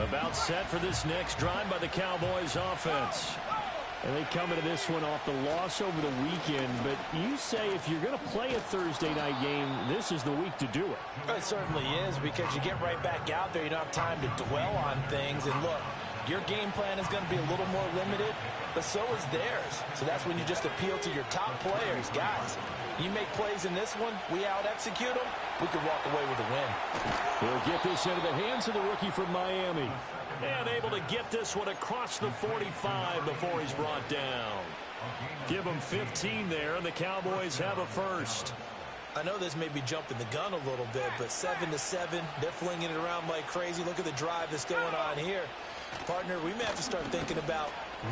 About set for this next drive by the Cowboys offense. And they come into this one off the loss over the weekend, but you say if you're going to play a Thursday night game, this is the week to do it. It certainly is, because you get right back out there. You don't have time to dwell on things. And look, your game plan is going to be a little more limited, but so is theirs. So that's when you just appeal to your top players. Guys, you make plays in this one, we out-execute them, we could walk away with a win. He'll get this into the hands of the rookie from Miami. And able to get this one across the 45 before he's brought down. Give him 15 there, and the Cowboys have a first. I know this may be jumping the gun a little bit, but 7-7, they're flinging it around like crazy. Look at the drive that's going on here. Partner, we may have to start thinking about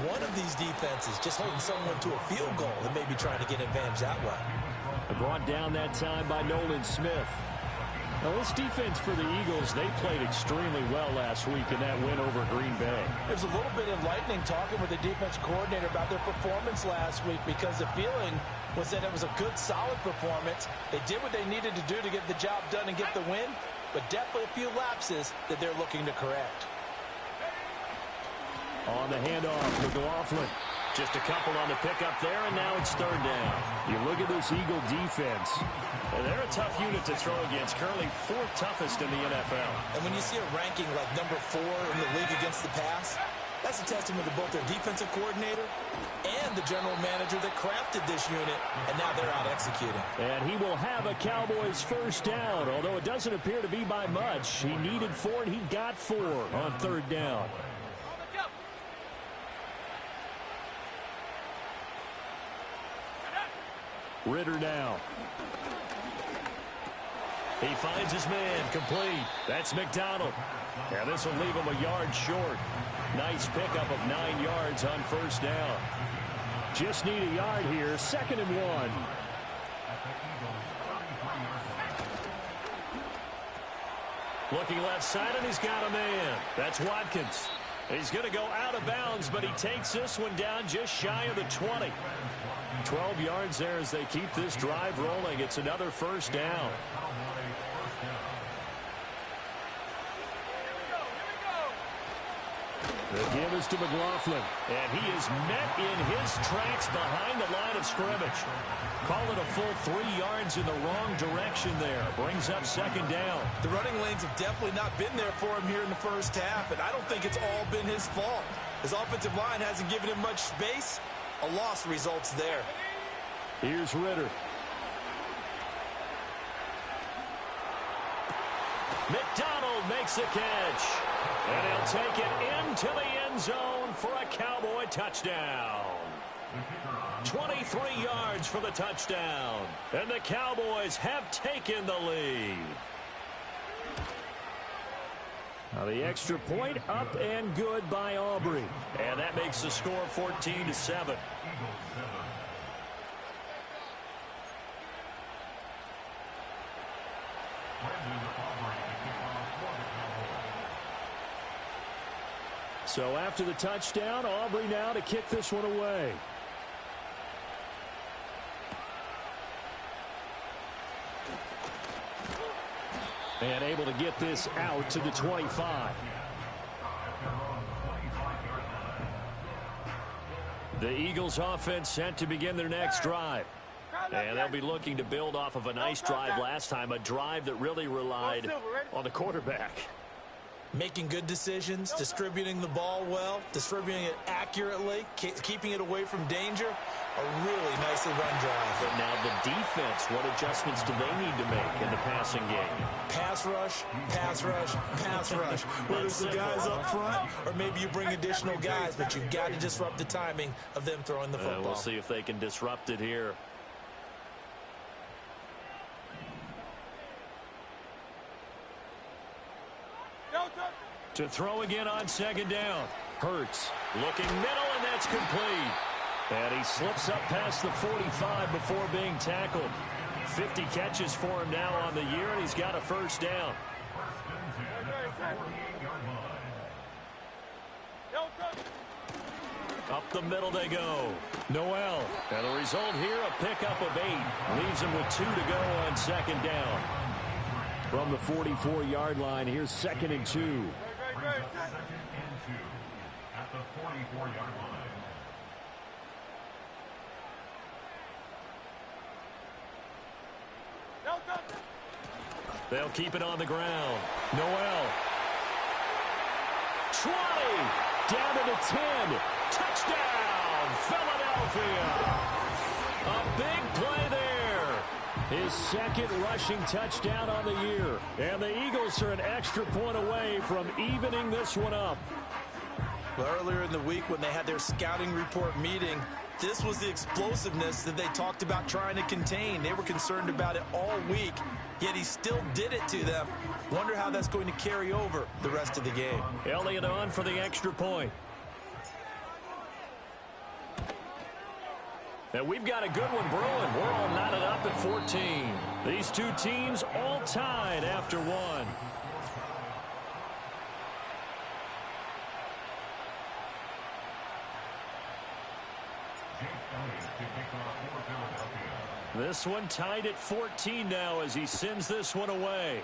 one of these defenses just holding someone to a field goal and maybe trying to get an advantage that way. Brought down that time by Nolan Smith. Now, this defense for the Eagles, they played extremely well last week in that win over Green Bay. There's a little bit enlightening talking with the defense coordinator about their performance last week, because the feeling was that it was a good, solid performance. They did what they needed to do to get the job done and get the win, but definitely a few lapses that they're looking to correct. On the handoff, McLaughlin. Just a couple on the pickup there, and now it's third down. You look at this Eagle defense. And they're a tough unit to throw against, currently fourth toughest in the NFL. And when you see a ranking like number 4 in the league against the pass, that's a testament to both their defensive coordinator and the general manager that crafted this unit, and now they're out executing. And he will have a Cowboys first down, although it doesn't appear to be by much. He needed 4, and he got 4 on third down. Ritter now. He finds his man, complete. That's McDonald. Yeah, this will leave him a yard short. Nice pickup of 9 yards on first down. Just need a yard here, 2nd and 1. Looking left side, and he's got a man. That's Watkins. He's going to go out of bounds, but he takes this one down just shy of the 20. 12 yards there as they keep this drive rolling. It's another first down. The give is to McLaughlin, and he is met in his tracks behind the line of scrimmage. Call it a full 3 yards in the wrong direction there. Brings up 2nd down. The running lanes have definitely not been there for him here in the first half, and I don't think it's all been his fault. His offensive line hasn't given him much space. A loss results there. Here's Ritter. McDonald makes the catch. And he'll take it into the end zone for a Cowboy touchdown. 23 yards for the touchdown. And the Cowboys have taken the lead. Now the extra point up and good by Aubrey. And that makes the score 14-7. So after the touchdown, Aubrey now to kick this one away. And able to get this out to the 25. The Eagles offense set to begin their next drive. And they'll be looking to build off of a nice drive last time, a drive that really relied on the quarterback. Making good decisions, distributing the ball well, distributing it accurately, keeping it away from danger. A really nicely run drive. But now the defense, what adjustments do they need to make in the passing game? Pass rush, pass rush, pass rush. Whether it's the guys up front or maybe you bring additional guys, but you've got to disrupt the timing of them throwing the football. We'll see if they can disrupt it here. To throw again on 2nd down. Hurts looking middle, and that's complete. And he slips up past the 45 before being tackled. 50 catches for him now on the year, and he's got a first down. Up the middle they go. Noel. And the result here, a pickup of 8. Leaves him with 2 to go on 2nd down. From the 44-yard line, here's 2nd and 2. Second and 2 at the 44-yard line. They'll keep it on the ground. Noel. 20. Down to the 10. Touchdown, Philadelphia. A big play there. His second rushing touchdown on the year. And the Eagles are an extra point away from evening this one up. Well, earlier in the week when they had their scouting report meeting, this was the explosiveness that they talked about trying to contain. They were concerned about it all week, yet he still did it to them. Wonder how that's going to carry over the rest of the game. Elliott on for the extra point. And we've got a good one brewing. We're all knotted up at 14. These two teams all tied after one. This one tied at 14 now as he sends this one away.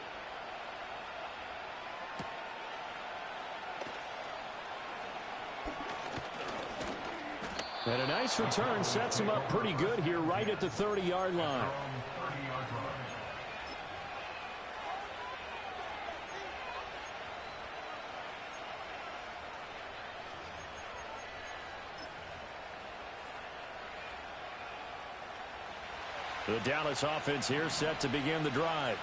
And a nice return sets him up pretty good here right at the 30-yard line. The Dallas offense here set to begin the drive.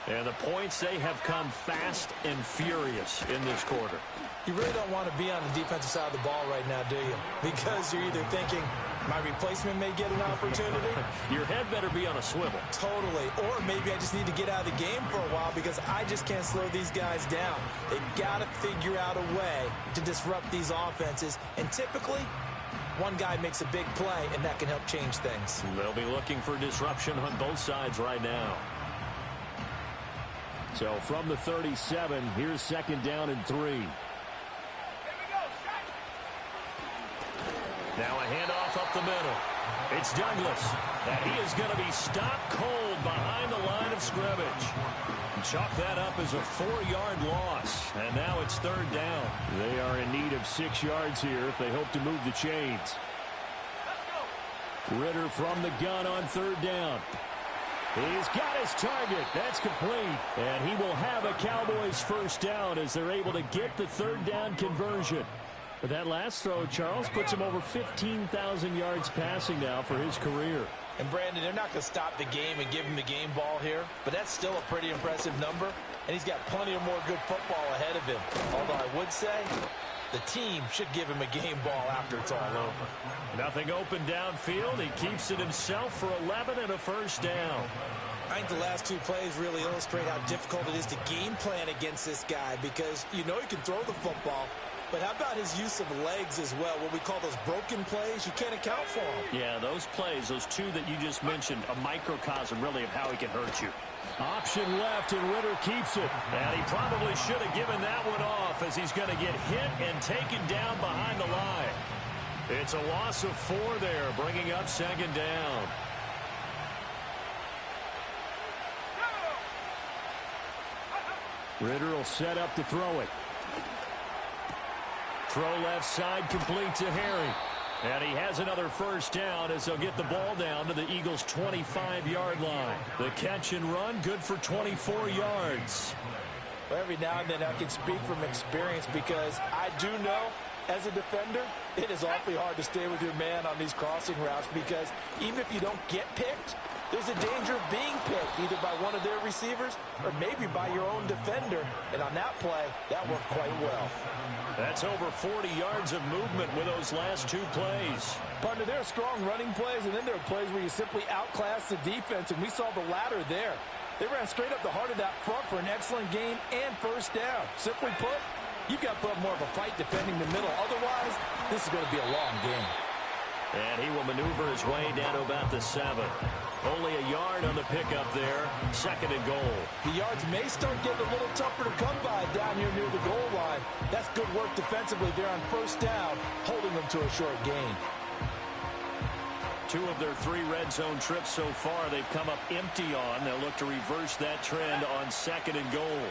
And the points, they have come fast and furious in this quarter. You really don't want to be on the defensive side of the ball right now, do you? Because you're either thinking, my replacement may get an opportunity. Your head better be on a swivel. Totally. Or maybe I just need to get out of the game for a while because I just can't slow these guys down. They've got to figure out a way to disrupt these offenses. And typically, one guy makes a big play, and that can help change things. They'll be looking for disruption on both sides right now. So from the 37, here's second down and 3. Now a handoff up the middle. It's Douglas. And he is going to be stopped cold behind the line of scrimmage. Chalk that up as a 4-yard loss. And now it's third down. They are in need of 6 yards here if they hope to move the chains. Ritter from the gun on third down. He's got his target. That's complete. And he will have a Cowboys first down as they're able to get the third down conversion. But that last throw, Charles, puts him over 15,000 yards passing now for his career. And, Brandon, they're not going to stop the game and give him the game ball here, but that's still a pretty impressive number, and he's got plenty of more good football ahead of him. Although I would say the team should give him a game ball after it's all over. Nothing open downfield. He keeps it himself for 11 and a first down. I think the last two plays really illustrate how difficult it is to game plan against this guy because you know he can throw the football, but how about his use of legs as well? What we call those broken plays, you can't account for them. Yeah, those plays, those two that you just mentioned, a microcosm really of how he can hurt you. Option left, and Ritter keeps it. And he probably should have given that one off as he's going to get hit and taken down behind the line. It's a loss of 4 there, bringing up second down. Ritter will set up to throw it. Throw left side complete to Harry. And he has another first down as they'll get the ball down to the Eagles' 25-yard line. The catch and run, good for 24 yards. Well, every now and then I can speak from experience because I do know as a defender, it is awfully hard to stay with your man on these crossing routes because even if you don't get picked, there's a danger of being picked either by one of their receivers or maybe by your own defender. And on that play, that worked quite well. That's over 40 yards of movement with those last 2 plays. Partner, there are strong running plays, and then there are plays where you simply outclass the defense, and we saw the latter there. They ran straight up the heart of that front for an excellent gain and first down. Simply put, you've got to put up more of a fight defending the middle. Otherwise, this is going to be a long game. And he will maneuver his way down to about the 7. Only a yard on the pickup there. Second and goal. The yards may start getting a little tougher to come by down here near the goal line. That's good work defensively there on first down, holding them to a short gain. 2 of their 3 red zone trips so far they've come up empty on. They'll look to reverse that trend on second and goal.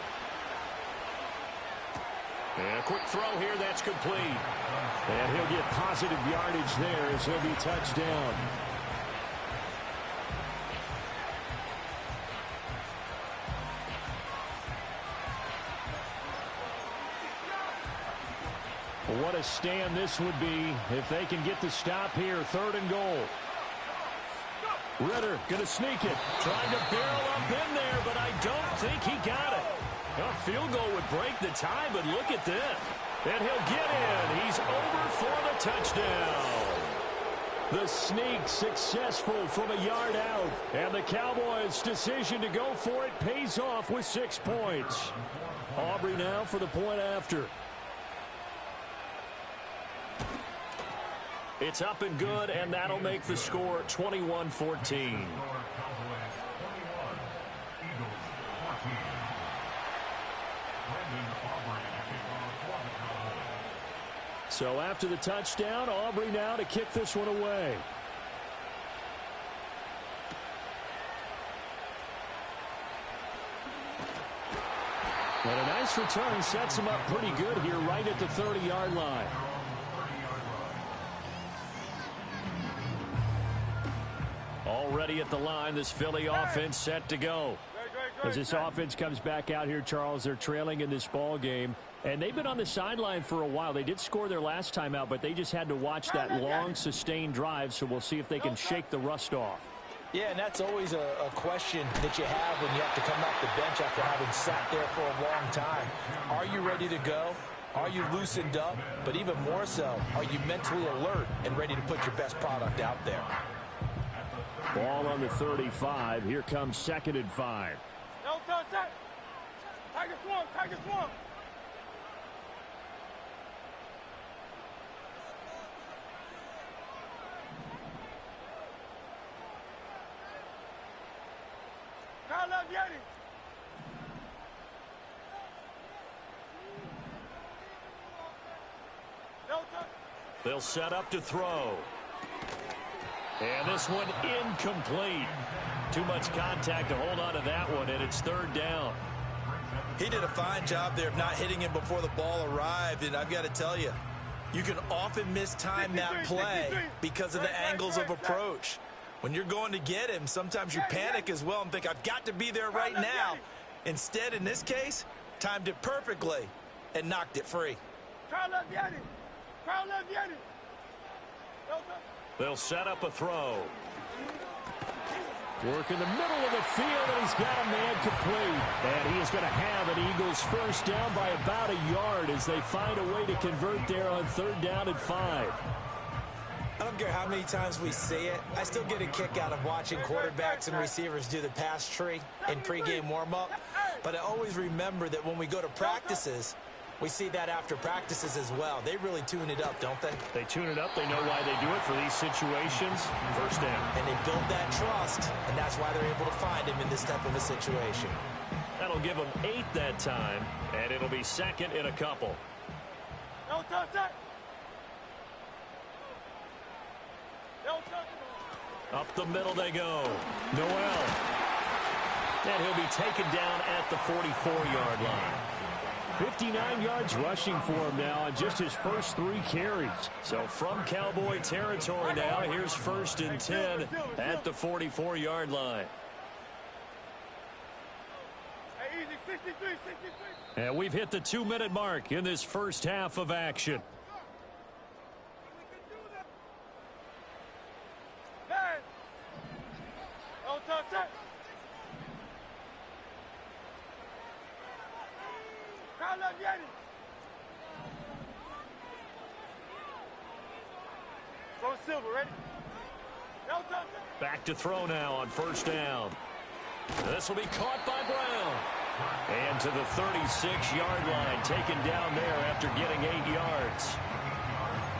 And a quick throw here, that's complete. And he'll get positive yardage there as he'll be touched down. What a stand this would be if they can get the stop here. 3rd and goal. Ritter going to sneak it. Trying to barrel up in there, but I don't think he got it. A field goal would break the tie, but look at this. And he'll get in. He's over for the touchdown. The sneak successful from a yard out. And the Cowboys' decision to go for it pays off with 6 points. Aubrey now for the point after. It's up and good, and that'll make the score 21-14. So after the touchdown, Aubrey now to kick this one away. And a nice return sets him up pretty good here right at the 30-yard line. Already at the line, this Philly offense set to go. As this offense comes back out here, Charles, they're trailing in this ball game. And they've been on the sideline for a while. They did score their last time out, but they just had to watch that long, sustained drive, so we'll see if they can shake the rust off. Yeah, and that's always a question that you have when you have to come off the bench after having sat there for a long time. Are you ready to go? Are you loosened up? But even more so, are you mentally alert and ready to put your best product out there? Ball on the 35. Here comes 2nd and 5. No touch that. Tiger swamp, Tiger swamp. Kyle left Yeti. No touch. They'll set up to throw. And this one incomplete. Too much contact to hold on to that one, and it's 3rd down. He did a fine job there of not hitting him before the ball arrived, and I've got to tell you, you can often mistime that play because of the angles of approach. When you're going to get him, sometimes you panic as well and think, I've got to be there right now. Instead, in this case, timed it perfectly and knocked it free. Kyle left Yeti. Kyle left Yeti. No touch. They'll set up a throw. Work in the middle of the field, and he's got a man complete. And he is going to have an Eagles first down by about a yard as they find a way to convert there on 3rd down and 5. I don't care how many times we see it. I still get a kick out of watching quarterbacks and receivers do the pass tree in pregame warm-up. But I always remember that when we go to practices, we see that after practices as well. They really tune it up, don't they? They tune it up. They know why they do it for these situations. First down. And they build that trust, and that's why they're able to find him in this type of a situation. That'll give them 8 that time, and it'll be 2nd and a couple. No touch that. No touch. Up the middle they go. Noel. And he'll be taken down at the 44-yard line. 59 yards rushing for him now on just his first 3 carries. So from Cowboy territory now, here's 1st and 10 at the 44-yard line. Hey, easy, 63, 63. And we've hit the 2-minute mark in this first half of action. Man. No touch that. Kyle left Yeti. Throw Silver, ready? No touch that. Back to throw now on 1st down. This will be caught by Brown. And to the 36-yard line, taken down there after getting 8 yards.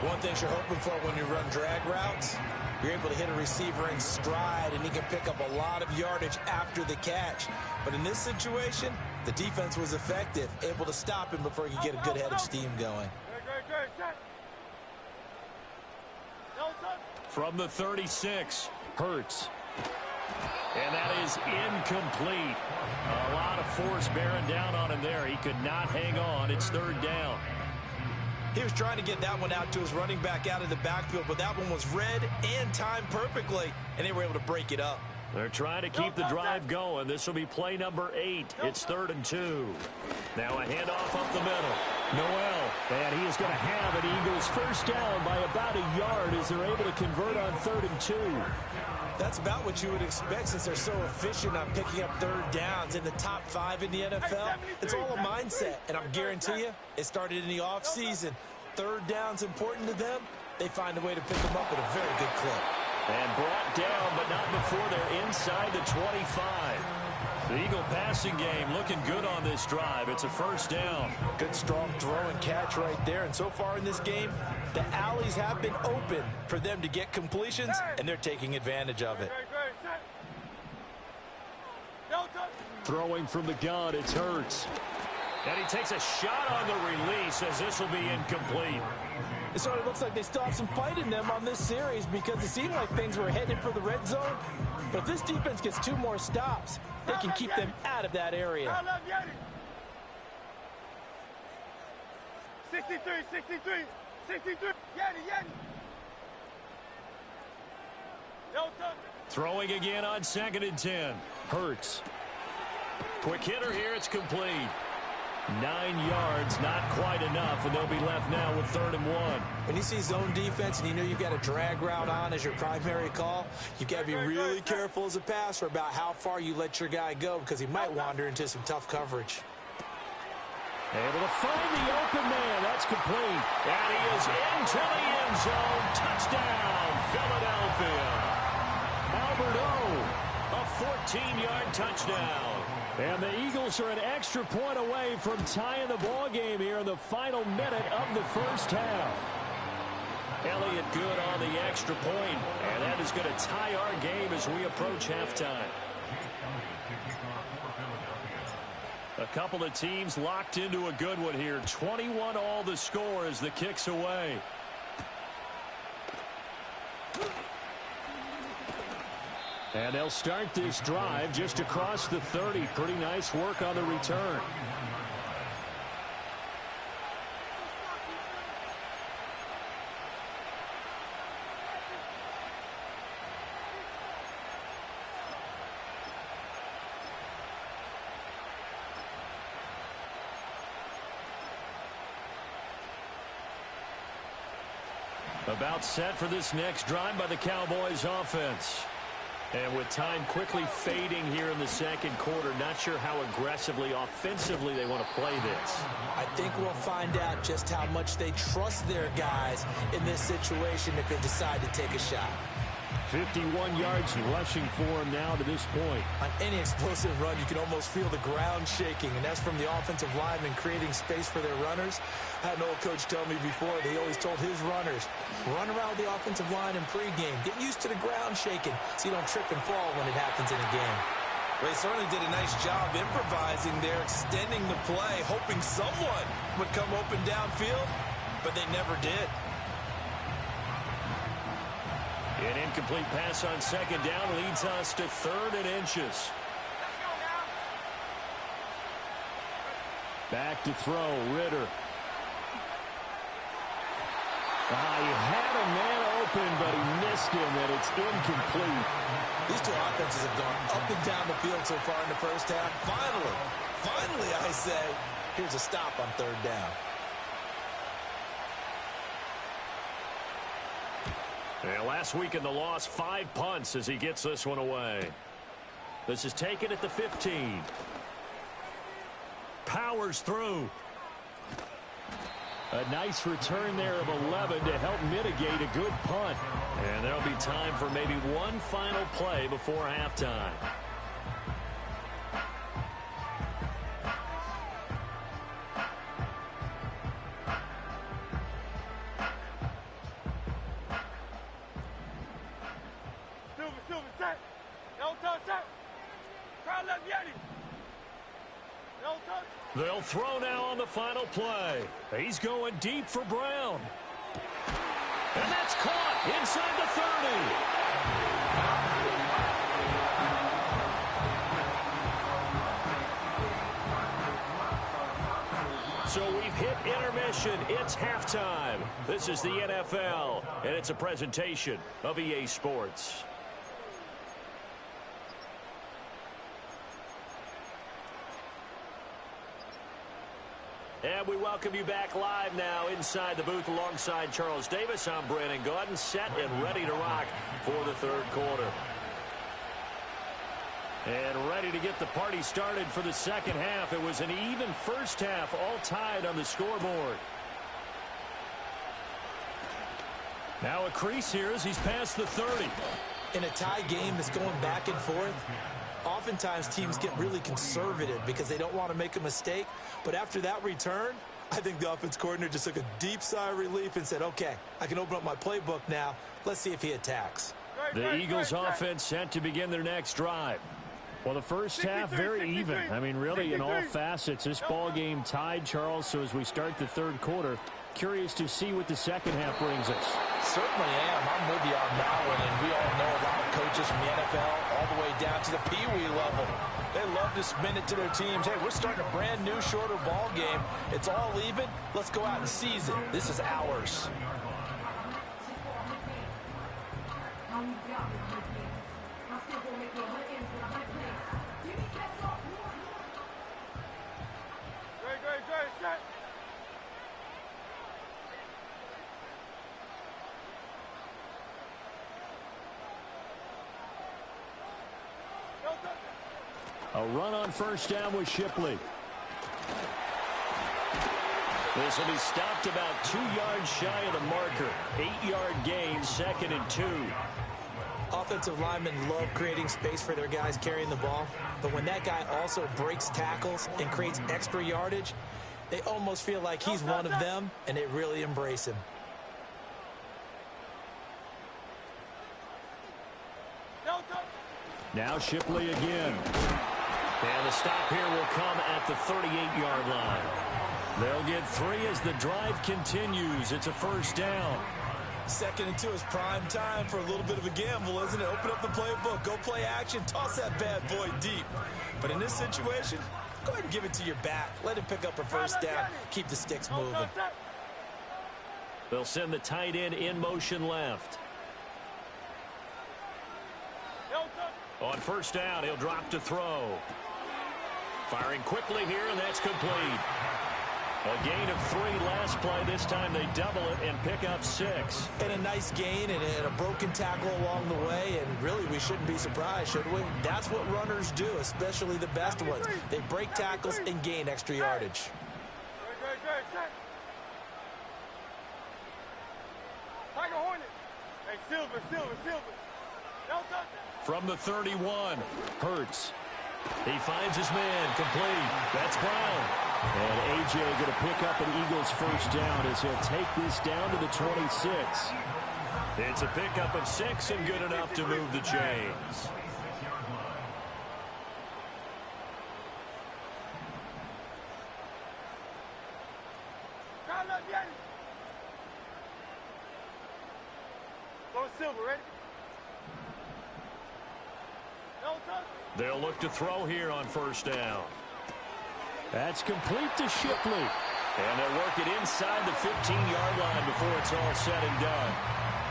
One thing you're hoping for when you run drag routes, you're able to hit a receiver in stride, and he can pick up a lot of yardage after the catch. But in this situation, the defense was effective, able to stop him before he could get a good head of steam going. Good, set. No touch. From the 36, Hurts. And that is incomplete. A lot of force bearing down on him there. He could not hang on. It's third down. He was trying to get that one out to his running back out of the backfield, but that one was read and timed perfectly, and they were able to break it up. They're trying to keep the drive going. This will be play number 8. It's 3rd and 2. Now a handoff up the middle. Noel, and he is going to have an Eagles first down by about a yard as they're able to convert on 3rd and 2. That's about what you would expect since they're so efficient on picking up third downs in the top 5 in the NFL. It's all a mindset, and I'm guarantee you it started in the offseason. Third down's important to them. They find a way to pick them up at a very good clip. And brought down, but not before they're inside the 25. The Eagle passing game looking good on this drive. It's a first down. Good, strong throw and catch right there. And so far in this game, the alleys have been open for them to get completions, and they're taking advantage of it. Throwing from the gun, it's Hurts. And he takes a shot on the release as this will be incomplete. It sort of looks like they still have some fight in them on this series because it seemed like things were headed for the red zone. But if this defense gets 2 more stops, they can keep them out of that area. 63, 63, 63. Yanni. Throwing again on 2nd and 10. Hurts. Quick hitter here. It's complete. 9 yards, not quite enough, and they'll be left now with 3rd and 1. When you see zone defense and you know you've got a drag route on as your primary call, you've got to be really careful as a passer about how far you let your guy go because he might wander into some tough coverage. Able to find the open man. That's complete. And he is into the end zone. Touchdown, Philadelphia. Albert O, a 14-yard touchdown. And the Eagles are an extra point away from tying the ball game here in the final minute of the first half. Elliott good on the extra point, and that is going to tie our game as we approach halftime. A couple of teams locked into a good one here. 21 all the score as the kick's away. And they'll start this drive just across the 30. Pretty nice work on the return. About set for this next drive by the Cowboys offense. And with time quickly fading here in the second quarter, not sure how aggressively, offensively they want to play this. I think we'll find out just how much they trust their guys in this situation if they decide to take a shot. 51 yards rushing for him now to this point. On any explosive run, you can almost feel the ground shaking, and that's from the offensive linemen creating space for their runners. I had an old coach tell me before, he always told his runners, run around the offensive line in pregame. Get used to the ground shaking so you don't trip and fall when it happens in a game. Well, they certainly did a nice job improvising there, extending the play, hoping someone would come open downfield, but they never did. An incomplete pass on second down leads us to 3rd and inches. Back to throw, Ritter. He had a man open, but he missed him, and it's incomplete. These two offenses have gone up and down the field so far in the first half. Finally, I say, here's a stop on 3rd down. And last week in the loss, 5 punts as he gets this one away. This is taken at the 15. Powers through. A nice return there of 11 to help mitigate a good punt. And there'll be time for maybe one final play before halftime. They'll throw now on the final play. He's going deep for Brown. And that's caught inside the 30. possession. It's halftime. This is the NFL, and it's a presentation of EA Sports. And we welcome you back live now inside the booth alongside Charles Davis. I'm Brandon Gaudin, set and ready to rock for the third quarter. And ready to get the party started for the second half. It was an even first half, all tied on the scoreboard. Now a crease here as he's past the 30. In a tie game that's going back and forth, oftentimes teams get really conservative because they don't want to make a mistake. But after that return, I think the offense coordinator just took a deep sigh of relief and said, okay, I can open up my playbook now. Let's see if he attacks. The Eagles offense set to begin their next drive. Well, the first half, very even. I mean, really, in all facets, this ball game tied, Charles. So as we start the third quarter, curious to see what the second half brings us. Certainly am. I'm with you on that one. And we all know a lot of coaches from the NFL all the way down to the Pee-wee level. They love to spin it to their teams. Hey, we're starting a brand new, shorter ball game. It's all even. Let's go out and seize it. This is ours. A run on first down with Shipley. This will be stopped about 2 yards shy of the marker. 8-yard gain, 2nd and 2. Offensive linemen love creating space for their guys carrying the ball. But when that guy also breaks tackles and creates extra yardage, they almost feel like he's one of them, and they really embrace him. Now Shipley again. And the stop here will come at the 38-yard line. They'll get 3 as the drive continues. It's a first down. 2nd and 2 is prime time for a little bit of a gamble, isn't it? Open up the playbook, go play action, toss that bad boy deep. But in this situation, go ahead and give it to your back. Let him pick up a first down. Keep the sticks moving. They'll send the tight end in motion left. On first down, he'll drop to throw. Firing quickly here, and that's complete. A gain of 3 last play. This time they double it and pick up 6. And a nice gain and a broken tackle along the way, and really we shouldn't be surprised, should we? That's what runners do, especially the best ones. They break tackles and gain extra yardage. Tiger Hornet. Hey, Silver. From the 31, Hurts. He finds his man, complete. That's Brown. And A.J. going to pick up an Eagles first down as he'll take this down to the 26. It's a pickup of 6 and good enough to move the chains. Go Silver, ready? They'll look to throw here on first down. That's complete to Shipley. And they'll work it inside the 15-yard line before it's all said and done.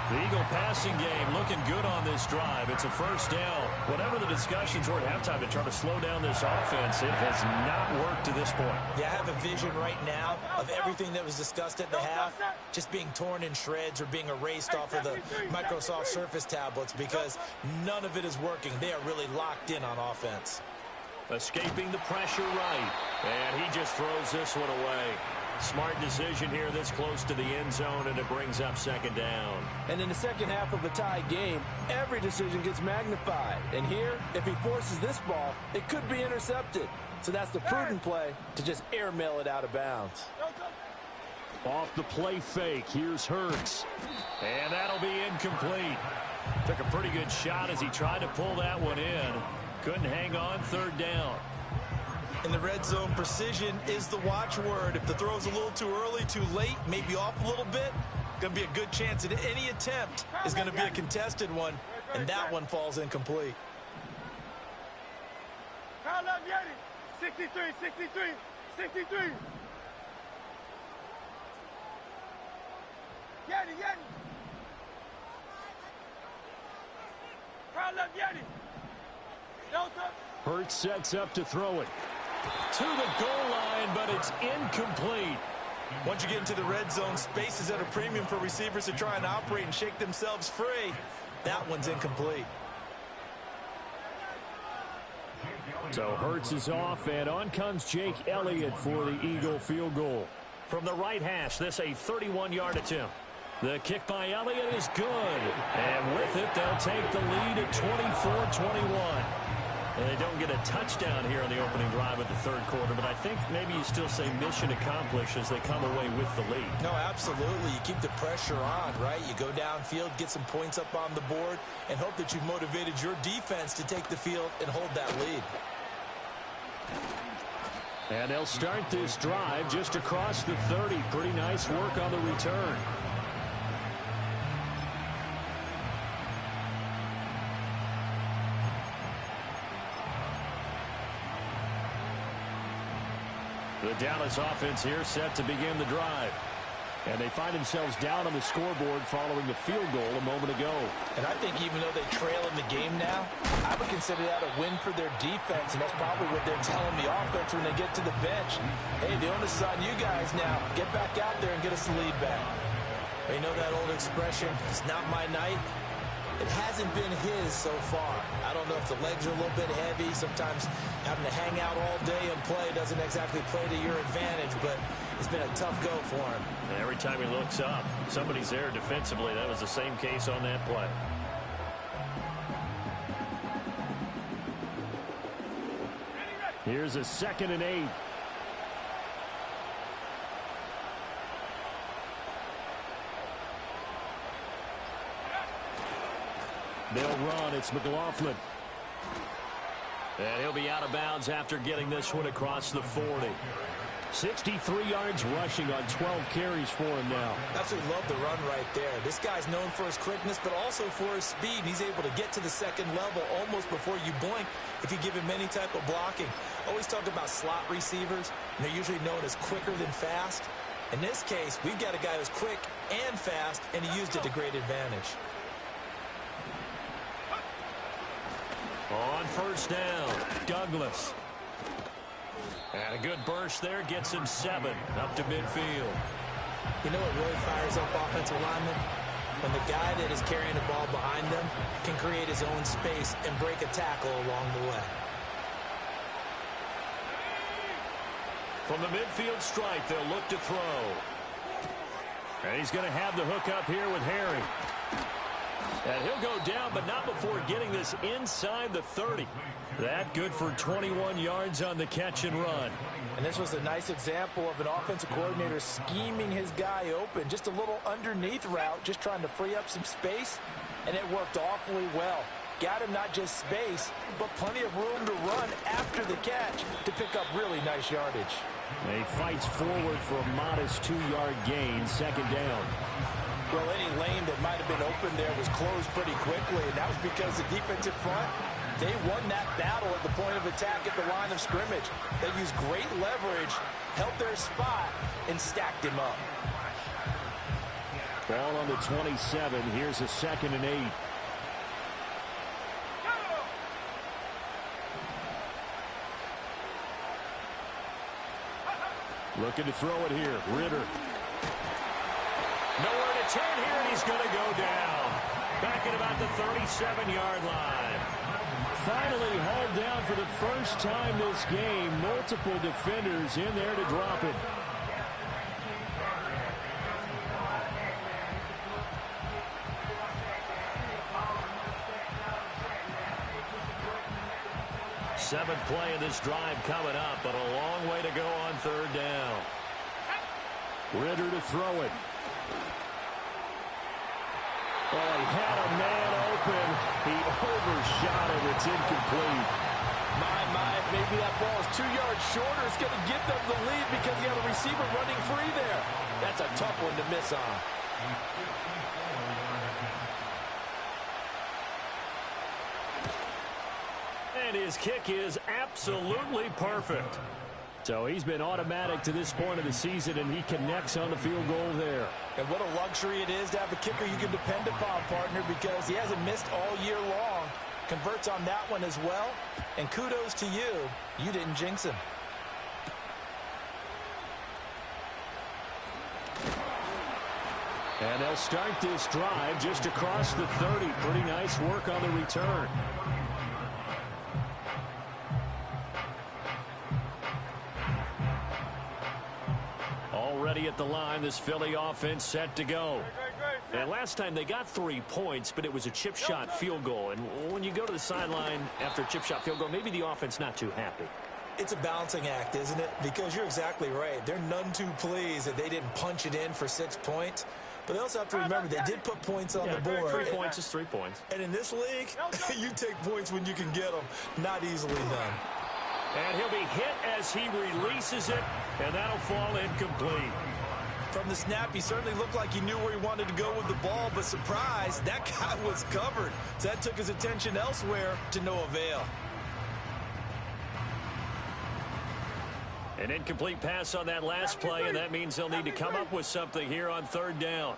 The Eagle passing game looking good on this drive. It's a first down. Whatever the discussions were at halftime to try to slow down this offense, it has not worked to this point. Yeah, I have a vision right now of everything that was discussed at the half just being torn in shreds or being erased off of the Microsoft Surface tablets because none of it is working. They are really locked in on offense. Escaping the pressure right. And he just throws this one away. Smart decision here this close to the end zone, and it brings up second down. And in the second half of a tie game, every decision gets magnified. And here, if he forces this ball, it could be intercepted. So that's the prudent play to just airmail it out of bounds. Off the play fake, here's Hurts. And that'll be incomplete. Took a pretty good shot as he tried to pull that one in. Couldn't hang on, third down. In the red zone, precision is the watchword. If the throw's a little too early, too late, maybe off a little bit, going to be a good chance that any attempt is going to be a contested one, and that one falls incomplete. Kyle Lavieri, 63. Hurts sets up to throw it. To the goal line, but it's incomplete. Once you get into the red zone, space is at a premium for receivers to try and operate and shake themselves free. That one's incomplete. So Hurts is off, and on comes Jake Elliott for the Eagle field goal. From the right hash, this a 31-yard attempt. The kick by Elliott is good. And with it, they'll take the lead at 24-21. And they don't get a touchdown here on the opening drive of the third quarter, but I think maybe you still say mission accomplished as they come away with the lead. No, absolutely. You keep the pressure on, right? You go downfield, get some points up on the board, and hope that you've motivated your defense to take the field and hold that lead. And they'll start this drive just across the 30. Pretty nice work on the return. The Dallas offense here set to begin the drive. And they find themselves down on the scoreboard following the field goal a moment ago. And I think even though they trail in the game now, I would consider that a win for their defense, and that's probably what they're telling the offense when they get to the bench. Hey, the onus is on you guys now. Get back out there and get us the lead back. You know that old expression, it's not my night? It hasn't been his so far. I don't know if the legs are a little bit heavy. Sometimes having to hang out all day and play doesn't exactly play to your advantage, but it's been a tough go for him. And every time he looks up, somebody's there defensively. That was the same case on that play. Here's a 2nd and 8. They'll run. It's McLaughlin. And he'll be out of bounds after getting this one across the 40. 63 yards rushing on 12 carries for him now. Absolutely love the run right there. This guy's known for his quickness, but also for his speed. He's able to get to the second level almost before you blink if you give him any type of blocking. Always talk about slot receivers, and they're usually known as quicker than fast. In this case, we've got a guy who's quick and fast, and he used it to great advantage. On first down, Douglas. And a good burst there gets him 7 up to midfield. You know what really fires up offensive linemen? When the guy that is carrying the ball behind them can create his own space and break a tackle along the way. From the midfield stripe, they'll look to throw. And he's going to have the hook up here with Harry. And he'll go down, but not before getting this inside the 30. That good for 21 yards on the catch and run. And this was a nice example of an offensive coordinator scheming his guy open. Just a little underneath route, just trying to free up some space. And it worked awfully well. Got him not just space, but plenty of room to run after the catch to pick up really nice yardage. He fights forward for a modest 2-yard gain, 2nd down. Well, any lane that might have been open there was closed pretty quickly, and that was because the defensive front, they won that battle at the point of attack at the line of scrimmage. They used great leverage, held their spot, and stacked him up. Ball on the 27. Here's a 2nd and 8. Looking to throw it here. Ritter. Nowhere to turn here, and he's going to go down. Back at about the 37-yard line. Finally hauled down for the first time this game. Multiple defenders in there to drop it. Seventh play of this drive coming up, but a long way to go on 3rd down. Ritter to throw it. Oh, he had a man open. He overshot it. It's incomplete. My, maybe that ball is 2 yards shorter. It's going to get them the lead because you have a receiver running free there. That's a tough one to miss on. And his kick is absolutely perfect. So he's been automatic to this point of the season, and he connects on the field goal there. And what a luxury it is to have a kicker you can depend upon, partner, because he hasn't missed all year long. converts on that one as well. And kudos to you. You didn't jinx him. And they'll start this drive just across the 30. Pretty nice work on the return. Already at the line, this Philly offense set to go. And last time they got 3 points, but it was a chip shot field goal. And when you go to the sideline after a chip shot field goal, maybe the offense not too happy. It's a balancing act, isn't it? Because you're exactly right. They're none too pleased that they didn't punch it in for 6 points. But they also have to remember they did put points on the board. 3 points is 3 points. And in this league, you take points when you can get them. Not easily done. And he'll be hit as he releases it, and that'll fall incomplete. From the snap, he certainly looked like he knew where he wanted to go with the ball, but surprise, that guy was covered. So that took his attention elsewhere to no avail. An incomplete pass on that last play, and that means they'll need to come up with something here on 3rd down.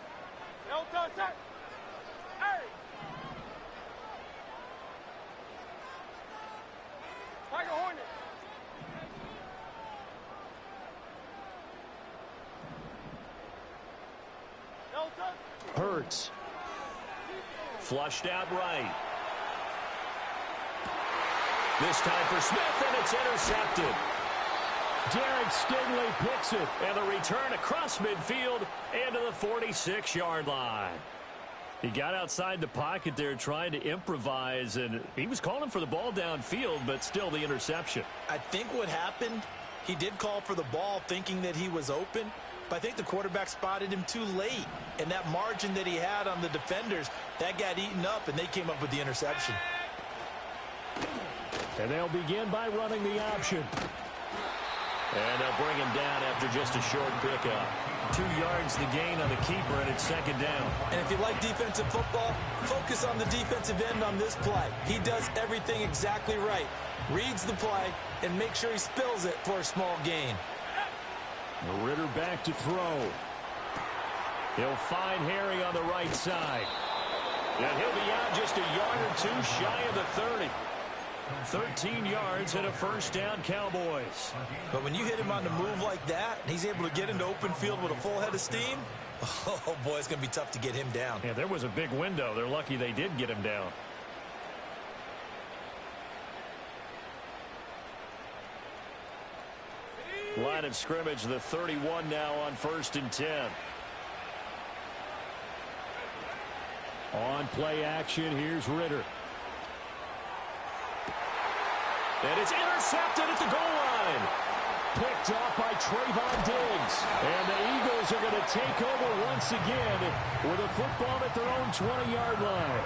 Hurts. Flushed out right. This time for Smith, and it's intercepted. Derek Stingley picks it, and the return across midfield and to the 46-yard line. He got outside the pocket there trying to improvise, and he was calling for the ball downfield, but still the interception. I think what happened, he did call for the ball thinking that he was open, but I think the quarterback spotted him too late. And that margin that he had on the defenders, that got eaten up, and they came up with the interception. And they'll begin by running the option. And they'll bring him down after just a short pickup. 2 yards the gain on the keeper, and it's 2nd down. And if you like defensive football, focus on the defensive end on this play. He does everything exactly right. Reads the play and make sure he spills it for a small gain. Ritter back to throw. He'll find Harry on the right side. And he'll be out just a yard or 2 shy of the 30. 13 yards and a 1st down, Cowboys. But when you hit him on the move like that, and he's able to get into open field with a full head of steam, oh boy, it's going to be tough to get him down. Yeah, there was a big window. They're lucky they did get him down. Line of scrimmage, the 31 now on 1st and 10. On play action, here's Ritter. And it's intercepted at the goal line. Picked off by Trayvon Diggs. And the Eagles are going to take over once again with a football at their own 20-yard line.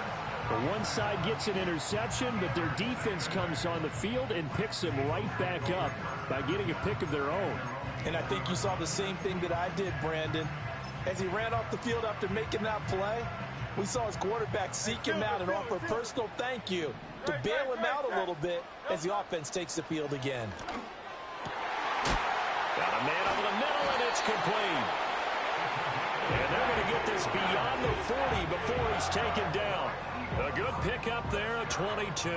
The one side gets an interception, but their defense comes on the field and picks them right back up by getting a pick of their own. And I think you saw the same thing that I did, Brandon. As he ran off the field after making that play, we saw his quarterback seek him out and offer a personal thank you to bail him out a little bit as the offense takes the field again. Got a man over the middle, and it's complete. And they're going to get this beyond the 40 before he's taken down. A good pickup there at 22.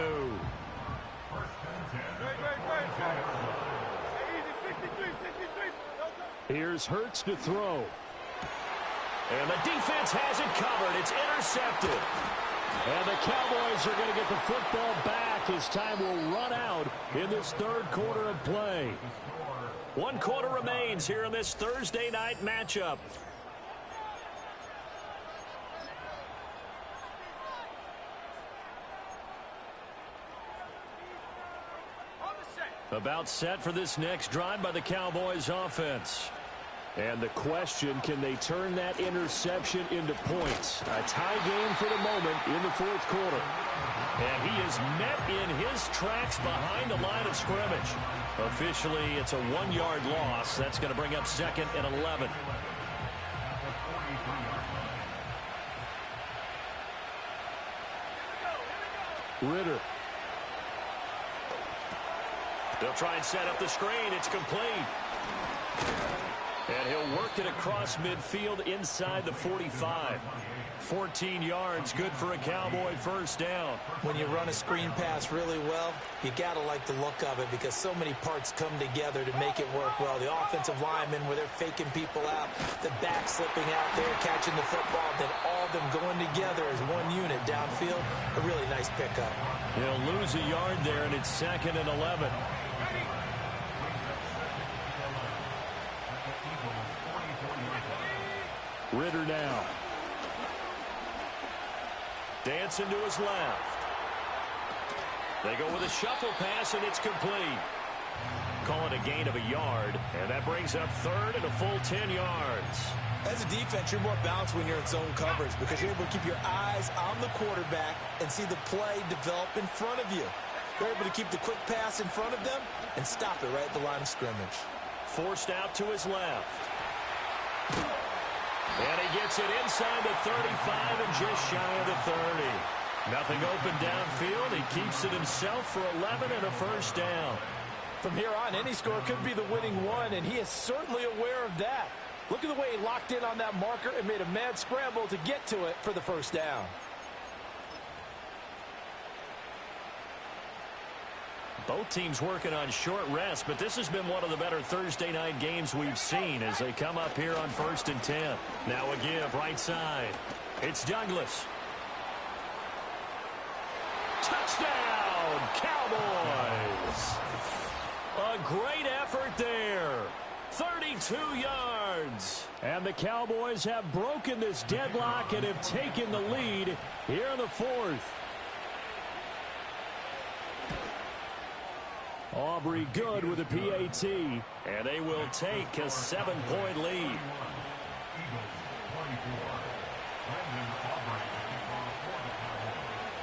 Here's Hurts to throw. And the defense has it covered. It's intercepted. And the Cowboys are going to get the football back as time will run out in this 3rd quarter of play. 1 quarter remains here in this Thursday night matchup. About set for this next drive by the Cowboys offense. And the question, can they turn that interception into points? A tie game for the moment in the 4th quarter. And he is met in his tracks behind the line of scrimmage. Officially, it's a 1-yard loss. That's going to bring up 2nd and 11. Ritter. They'll try and set up the screen. It's complete. And he'll work work it across midfield inside the 45. 14 yards, good for a Cowboy first down. When you run a screen pass really well, you got to like the look of it because so many parts come together to make it work well. The offensive linemen where they're faking people out, the back slipping out there, catching the football, then all of them going together as one unit downfield. A really nice pickup. He'll lose a yard there, and it's 2nd and 11. Ritter now. Dancing to his left. They go with a shuffle pass, and it's complete. Call it a gain of a yard, and that brings up 3rd and a full 10 yards. As a defense, you're more balanced when you're in zone coverage because you're able to keep your eyes on the quarterback and see the play develop in front of you. You're able to keep the quick pass in front of them and stop it right at the line of scrimmage. Forced out to his left. And he gets it inside the 35 and just shy of the 30. Nothing open downfield. He keeps it himself for 11 and a first down. From here on, any score could be the winning one, and he is certainly aware of that. Look at the way he locked in on that marker and made a mad scramble to get to it for the first down. Both teams working on short rest, but this has been one of the better Thursday night games we've seen as they come up here on 1st and 10. Now a give right side. It's Douglas. Touchdown, Cowboys! A great effort there. 32 yards. And the Cowboys have broken this deadlock and have taken the lead here in the 4th. Aubrey good with a PAT, and they will take a 7-point lead.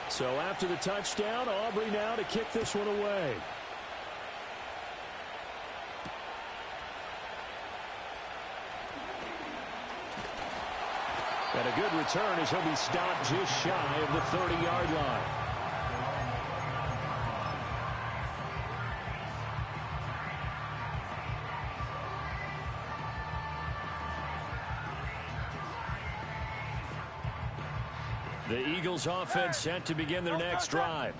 So after the touchdown, Aubrey now to kick this one away. And a good return as he'll be stopped just shy of the 30-yard line. The Eagles offense set to begin their next drive.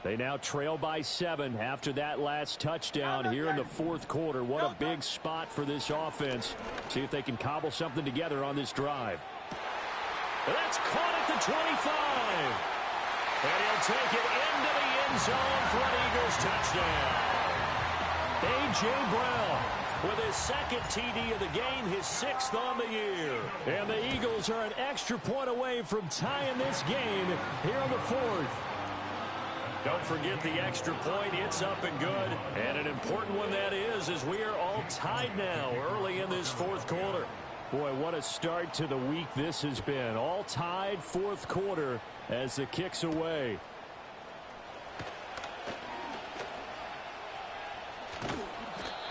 They now trail by 7 after that last touchdown here in the 4th quarter. What a big spot for this offense. See if they can cobble something together on this drive. That's caught at the 25. And he'll take it into the end zone for an Eagles touchdown. A.J. Brown with his 2nd TD of the game, his 6th on the year. And the Eagles are an extra point away from tying this game here in the 4th. Don't forget the extra point. It's up and good. And an important one that is, as we are all tied now early in this 4th quarter. Boy, what a start to the week this has been. All tied 4th quarter as the kick's away.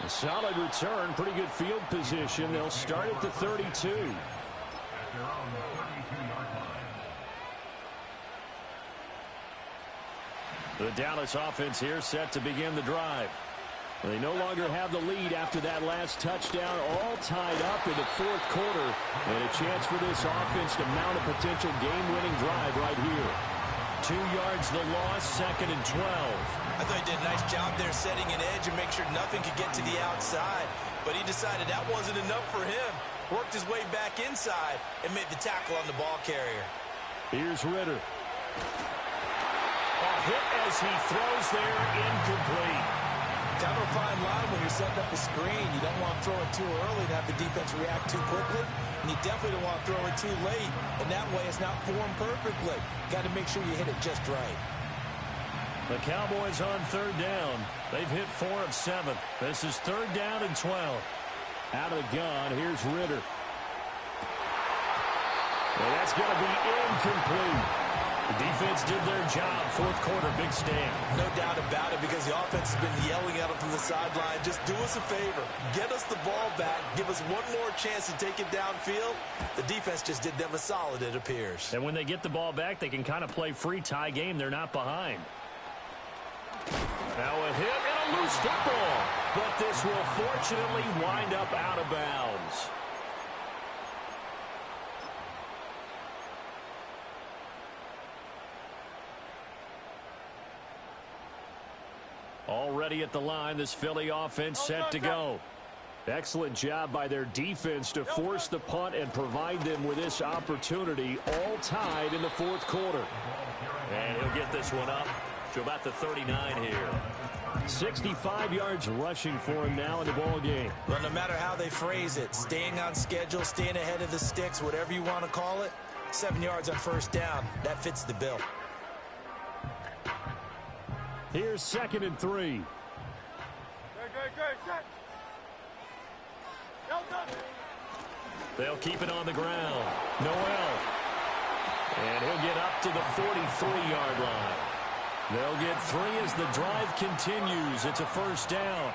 A solid return, pretty good field position. They'll start at the 32. At their own 32-yard line. The Dallas offense here set to begin the drive. They no longer have the lead after that last touchdown, all tied up in the 4th quarter. And a chance for this offense to mount a potential game-winning drive right here. 2 yards the loss, 2nd and 12. I thought he did a nice job there setting an edge and make sure nothing could get to the outside. But he decided that wasn't enough for him. Worked his way back inside and made the tackle on the ball carrier. Here's Ritter. A hit as he throws there, incomplete. Kind of a fine line when you're setting up a screen. You don't want to throw it too early and have the defense react too quickly. And you definitely don't want to throw it too late. And that way it's not formed perfectly. Got to make sure you hit it just right. The Cowboys on 3rd down. They've hit 4 of 7. This is 3rd down and 12. Out of the gun, here's Ritter. And that's going to be incomplete. The defense did their job. 4th quarter, big stand. No doubt about it, because the offense has been yelling at them from the sideline. Just do us a favor. Get us the ball back. Give us one more chance to take it downfield. The defense just did them a solid, it appears. And when they get the ball back, they can kind of play free tie game. They're not behind. Now a hit and a loose football. But this will fortunately wind up out of bounds. ready at the line. This Philly offense set to go. Excellent job by their defense to force the punt and provide them with this opportunity, all tied in the fourth quarter. And he'll get this one up to about the 39 here. 65 yards rushing for him now in the ball game. Well, no matter how they phrase it, staying on schedule, staying ahead of the sticks, whatever you want to call it, 7 yards on first down, that fits the bill. Here's 2nd and 3. Good. Set. They'll keep it on the ground. Noel. And he'll get up to the 43-yard line. They'll get 3 as the drive continues. It's a first down.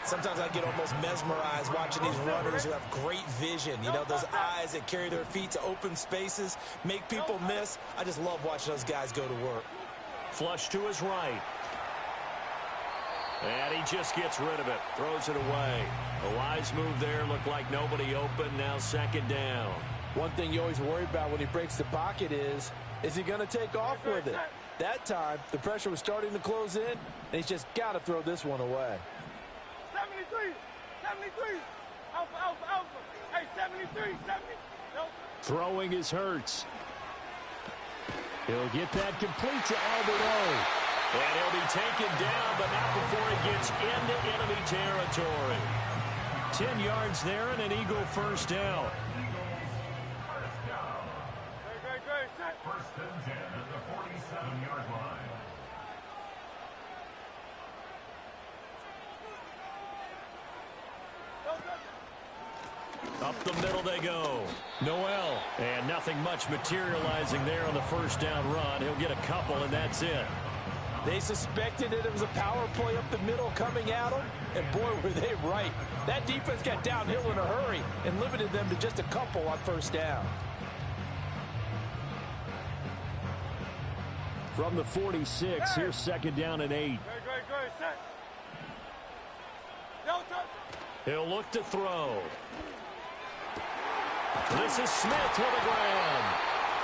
Sometimes I get almost mesmerized watching these runners who have great vision. You know, those eyes that carry their feet to open spaces, make people miss. I just love watching those guys go to work. Flush to his right. And he just gets rid of it. Throws it away. A wise move there. Looked like nobody open. Now 2nd down. One thing you always worry about when he breaks the pocket is he going to take off with it? That time, the pressure was starting to close in, and he's just got to throw this one away. 73. Alpha. Hey, 73. Nope. Throwing is Hurts. He'll get that complete to Albert O. And he'll be taken down, but not before he gets into enemy territory. 10 yards there and an Eagle first down. Great. Set. 1st and 10 at the 47-yard line. Up the middle they go. Noel. And nothing much materializing there on the first down run. He'll get a couple, and that's it. They suspected that it was a power play up the middle coming at them, and boy, were they right. That defense got downhill in a hurry and limited them to just a couple on first down. From the 46, here's 2nd down and 8. Great. Set. He'll look to throw. This is Smith with a grab.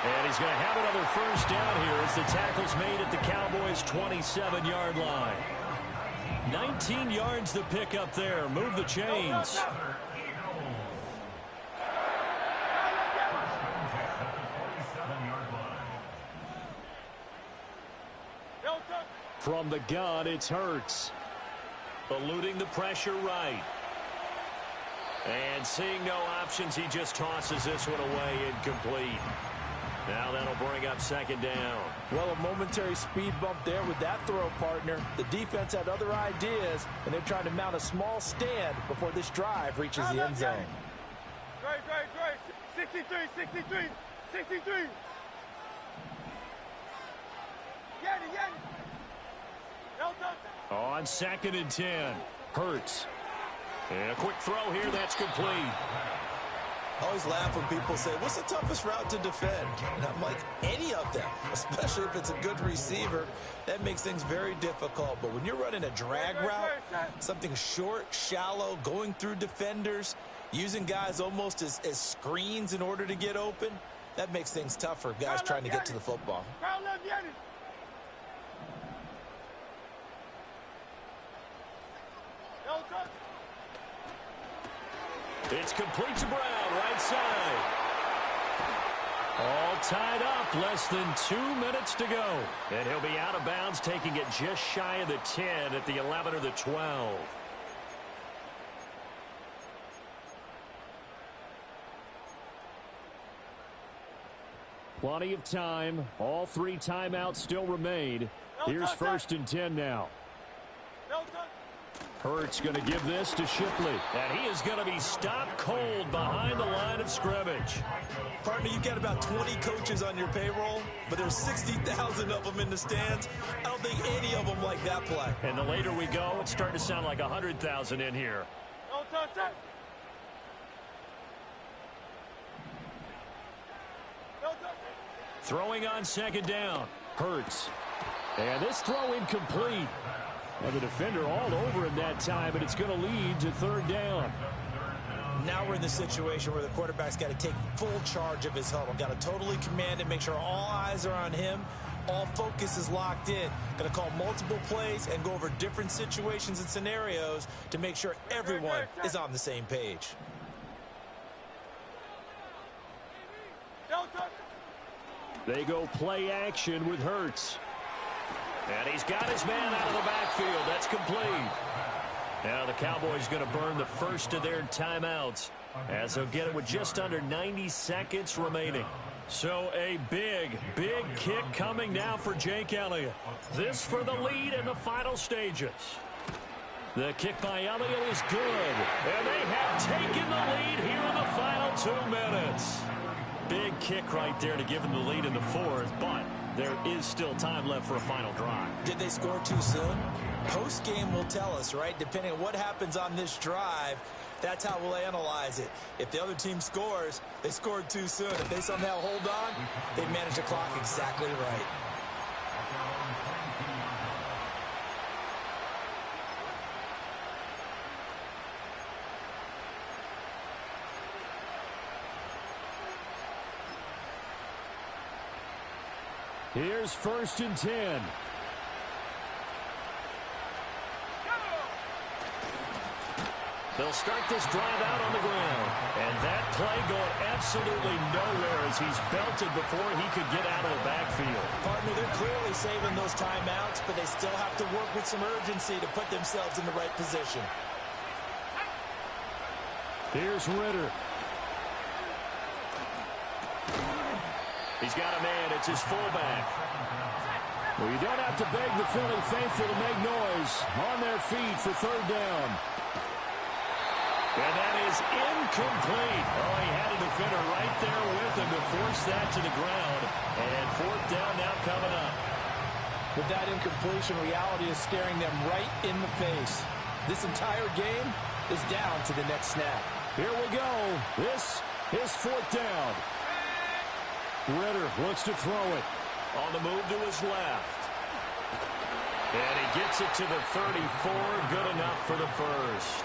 And he's going to have another first down here as the tackle's made at the Cowboys' 27-yard line. 19 yards to pick up there. Move the chains. From the gun, it's Hurts. Eluding the pressure right. And seeing no options, he just tosses this one away incomplete. Now that'll bring up 2nd down. Well, a momentary speed bump there with that throw, partner. The defense had other ideas, and they're trying to mount a small stand before this drive reaches the end zone. Great. 63. Get it. On 2nd and 10, Hurts. And a quick throw here, that's complete. I always laugh when people say, what's the toughest route to defend? And I'm like, any of them, especially if it's a good receiver. That makes things very difficult. But when you're running a drag route, something short, shallow, going through defenders, using guys almost as screens in order to get open, that makes things tough for guys trying to get to the football. It's complete to Brown, right side. All tied up, less than 2 minutes to go. And he'll be out of bounds, taking it just shy of the 10 at the 11 or the 12. Plenty of time. All 3 timeouts still remain. Here's 1st and 10 now. Hurts going to give this to Shipley. And he is going to be stopped cold behind the line of scrimmage. Partner, you've got about 20 coaches on your payroll, but there's 60,000 of them in the stands. I don't think any of them like that play. And the later we go, it's starting to sound like 100,000 in here. Throwing on 2nd down. Hurts. And this throw incomplete. And the defender all over him that time, but it's going to lead to 3rd down. Now we're in the situation where the quarterback's got to take full charge of his huddle. Got to totally command it, make sure all eyes are on him. All focus is locked in. Going to call multiple plays and go over different situations and scenarios to make sure everyone is on the same page. They go play action with Hurts. And he's got his man out of the backfield. That's complete. Now the Cowboys going to burn the first of their timeouts as they'll get it with just under 90 seconds remaining. So a big, big kick coming now for Jake Elliott. This for the lead in the final stages. The kick by Elliott is good. And they have taken the lead here in the final 2 minutes. Big kick right there to give them the lead in the fourth, but there is still time left for a final drive. Did they score too soon? Post-game will tell us, right? Depending on what happens on this drive, that's how we'll analyze it. If the other team scores, they scored too soon. If they somehow hold on, they manage the clock exactly right. Here's 1st and 10. They'll start this drive out on the ground. And that play going absolutely nowhere as he's belted before he could get out of the backfield. Partner, they're clearly saving those timeouts, but they still have to work with some urgency to put themselves in the right position. Here's Ritter. He's got a man. It's his fullback. Well, you don't have to beg the Philly faithful to make noise. On their feet for 3rd down. And that is incomplete. Oh, he had a defender right there with him to force that to the ground. And 4th down now coming up. With that incompletion, reality is staring them right in the face. This entire game is down to the next snap. Here we go. This is 4th down. Ritter looks to throw it. On the move to his left. And he gets it to the 34. Good enough for the first.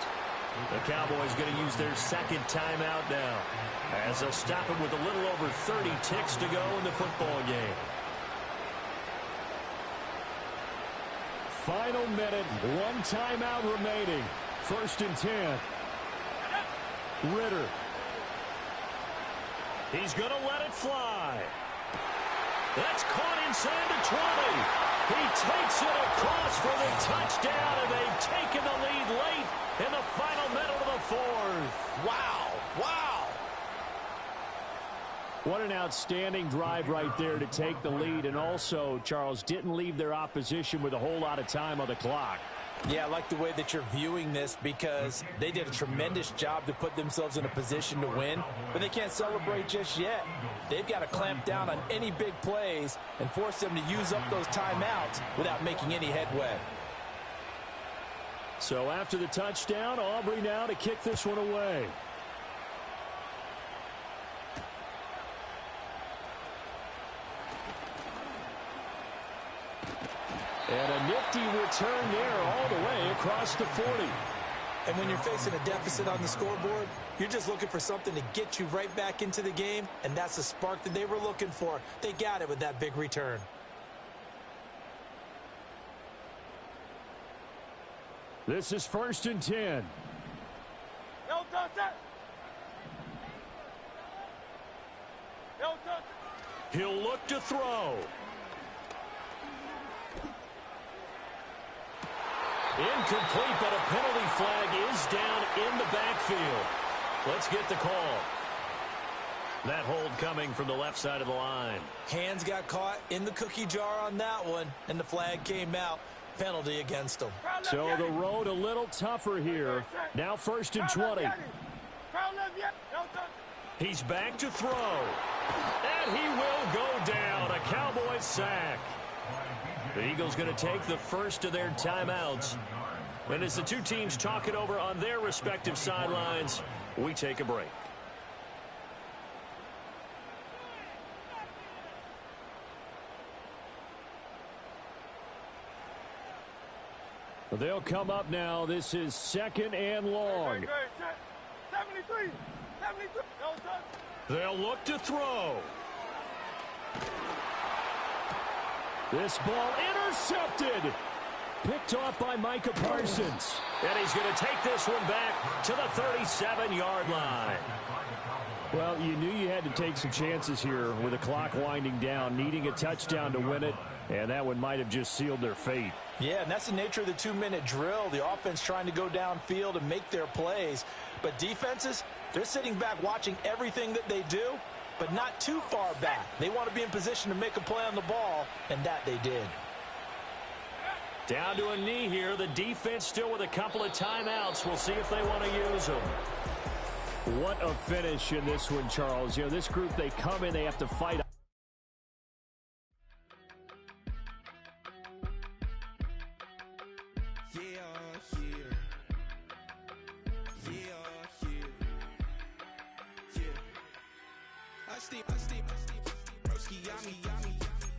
The Cowboys going to use their 2nd timeout now, as they'll stop him with a little over 30 ticks to go in the football game. Final minute, 1 timeout remaining. 1st and 10. Ritter. He's going to let it fly. That's caught inside the 20. He takes it across for the touchdown, and they've taken the lead late in the final minute of the 4th. Wow. Wow. What an outstanding drive right there to take the lead, and also, Charles, didn't leave their opposition with a whole lot of time on the clock. Yeah, I like the way that you're viewing this because they did a tremendous job to put themselves in a position to win, but they can't celebrate just yet. They've got to clamp down on any big plays and force them to use up those timeouts without making any headway. So after the touchdown, Aubrey now to kick this one away. And a nifty return there all the way across the 40. And when you're facing a deficit on the scoreboard, you're just looking for something to get you right back into the game, and that's the spark that they were looking for. They got it with that big return. This is 1st and 10. He'll look to throw. Incomplete, but a penalty flag is down in the backfield. Let's get the call. That hold coming from the left side of the line. Hands got caught in the cookie jar on that one, and the flag came out. Penalty against them. So the road a little tougher here. Now 1st and 20. He's back to throw. And he will go down. A Cowboys sack. The Eagles going to take the first of their timeouts. And as the two teams talk it over on their respective sidelines, we take a break. They'll come up now. This is 2nd and long. 73. They'll look to throw. This ball intercepted. Picked off by Micah Parsons. And he's going to take this one back to the 37-yard line. Well, you knew you had to take some chances here with the clock winding down, needing a touchdown to win it, and that one might have just sealed their fate. Yeah, and that's the nature of the 2-minute drill. The offense trying to go downfield and make their plays. But defenses, they're sitting back watching everything that they do, but not too far back. They want to be in position to make a play on the ball, and that they did. Down to a knee here. The defense still with a couple of timeouts. We'll see if they want to use them. What a finish in this one, Charles. You know, this group, they come in, they have to fight.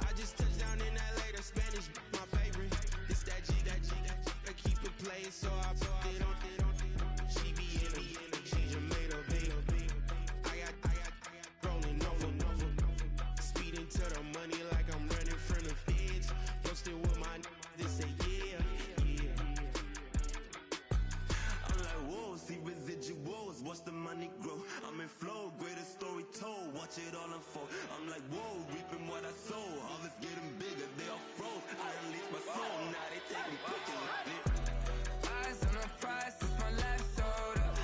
I just touched down in LA, the Spanish, my favorite. It's that G, I keep it playing, so I put it on. She be in the she just made a big. I got rolling over. Speeding to the money like I'm running from the feds. Posted with my they say yeah. I'm like, whoa, see residuals, watch the money grow. I'm in flow, greatest story told, watch it all unfold. I'm like, whoa, reaping what I sow. Harvest getting bigger, they all froze. I unleashed my soul, now they taking pictures of it. Eyes on the prize, it's my life sold up.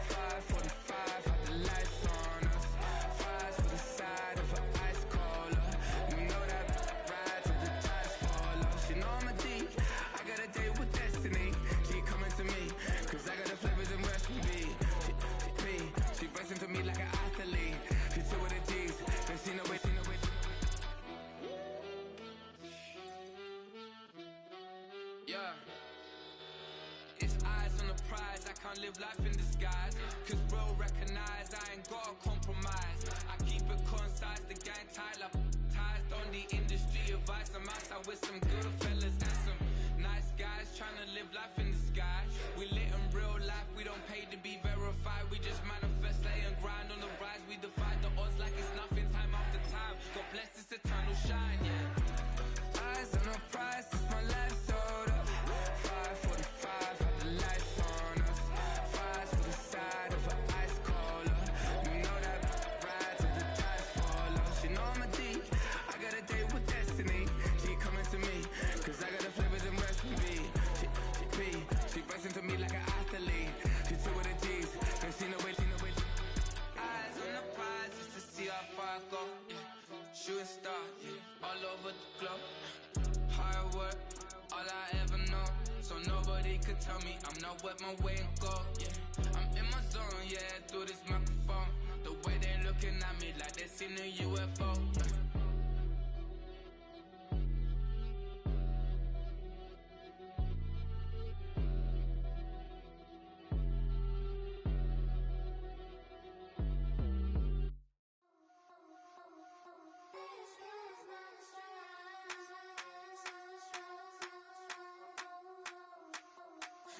5:45, had the lights on us. Fries for the side of an ice cola. You know that ride till the tires fall off. She know I'm a D, I got a date with destiny. She coming to me, cause I got the flavors and recipe. She racing to me like an athlete. She two with the D's, then she know it. Yeah. It's eyes on the prize, I can't live life in disguise. Cause real recognize I ain't gotta compromise. I keep it concise, the gang tight like ties on the industry advice. I'm outside with some good fellas and some nice guys trying to live life in the sky. We lit in real life, we don't pay to be verified. We just manifest, lay and grind on the rise. We defy the odds like it's nothing, time after time. God bless this eternal shine, yeah. Eyes on the prize, it's my life sold up. 5:45, had the lights on us. Fries for the side of an ice cola. You know that ride till the tires fall off. She know I'm a D, I got a date with destiny. She coming to me, cause I got the flavors and recipe. She racing to me like an athlete. She two with the D's, then she know it. Eyes on the prize just to see how far I go. Yeah. Shooting star, yeah. All over the globe. Hard work, all I ever know. So nobody could tell me I'm not wet my way and go. Yeah, I'm in my zone, yeah, through this microphone. The way they looking at me like they seen a UFO.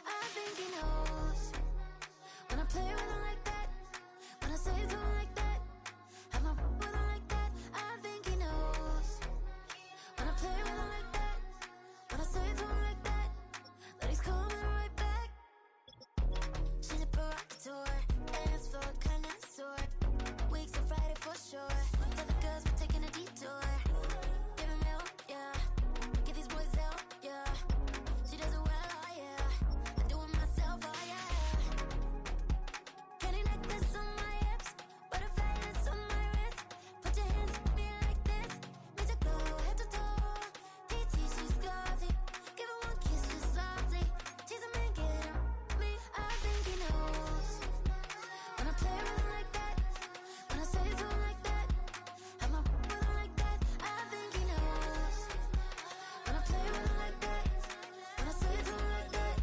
I think he knows when I play with him like that, when I say it to him like that, have my with him like that. I think he knows when I play with him like that, when I say it to him like that, that he's coming right back. She's a provocateur, dance floor connoisseur, weeks on Friday for sure. Tell the girls we're taking a detour, give him milk, yeah, get these boys out, yeah. She does it well, oh yeah. Myself, oh yeah. Penny necklace on my hips, butterflies on my wrist. Put your hands on me like this, make you glow head to toe. TT, she's glossy, give her one kiss just softly. Tease him and get him me. I think he knows when I play with him like that, when I say it to him like that, have my with him like that. I think he knows when I play with him like that, when I say it to him like that.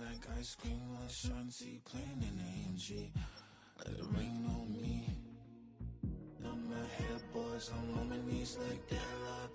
Like ice cream on Shanty, playing in AMG. Let it rain on me. On my head, boys, I'm on my knees like that.